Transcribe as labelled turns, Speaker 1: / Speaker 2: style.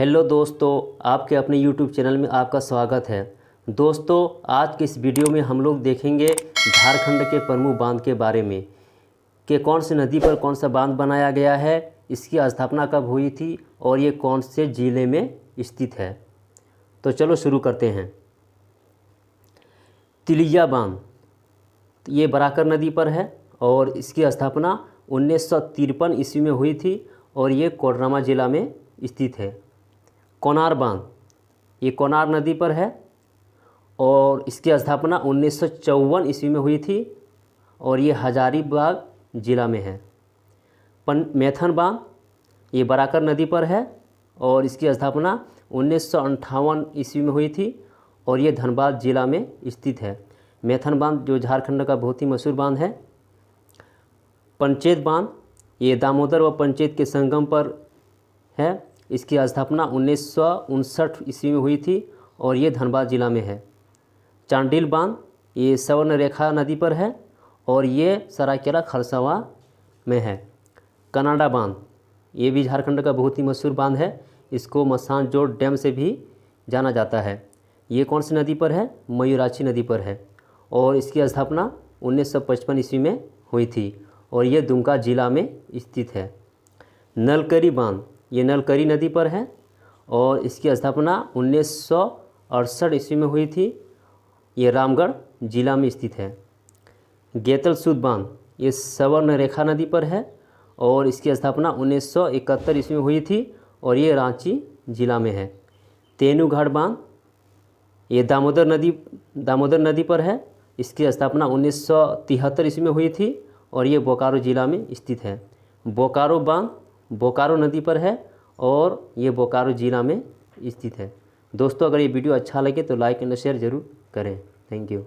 Speaker 1: Hello दोस्तों, आपके अपने यूट्यूब चैनल में आपका स्वागत है। दोस्तों, आज के इस वीडियो में हम लोग देखेंगे झारखंड के प्रमुख बांध के बारे में कि कौन सी नदी पर कौन सा बांध बनाया गया है, इसकी स्थापना कब हुई थी और ये कौन से ज़िले में स्थित है। तो चलो शुरू करते हैं। तिलिया बांध ये बराकर नदी पर है और इसकी स्थापना 1953 ईस्वी में हुई थी और ये कोडरमा ज़िला में स्थित है। कोनार बांध ये कोनार नदी पर है और इसकी स्थापना 1954 ईस्वी में हुई थी और ये हजारीबाग ज़िला में है। मैथन बांध ये बराकर नदी पर है और इसकी स्थापना 1958 ईस्वी में हुई थी और ये धनबाद ज़िला में स्थित है। मैथन बांध जो झारखंड का बहुत ही मशहूर बांध है। पंचेत बांध ये दामोदर व पंचेत के संगम पर है। इसकी स्थापना 1959 ईस्वी में हुई थी और ये धनबाद ज़िला में है। चांडिल बांध ये स्वर्णरेखा नदी पर है और ये सरायकेला खरसावां में है। कनाडा बांध ये भी झारखंड का बहुत ही मशहूर बांध है। इसको मसानजोड़ डैम से भी जाना जाता है। ये कौन सी नदी पर है? मयूराक्षी नदी पर है और इसकी स्थापना 1955 ईस्वी में हुई थी और ये दुमका ज़िला में स्थित है। नलकरी बांध ये नलकरी नदी पर है और इसकी स्थापना 1968 ईस्वी में हुई थी। ये रामगढ़ ज़िला में स्थित है। गेतल सूद बांध ये स्वर्णरेखा नदी पर है और इसकी स्थापना 1971 ईस्वी में हुई थी और ये रांची ज़िला में है। तेनूघाट बांध ये दामोदर नदी पर है। इसकी स्थापना 1973 ईस्वी में हुई थी और ये बोकारो ज़िला में स्थित है। बोकारो बांध बोकारो नदी पर है और ये बोकारो ज़िला में स्थित है। दोस्तों, अगर ये वीडियो अच्छा लगे तो लाइक एंड शेयर ज़रूर करें। Thank you.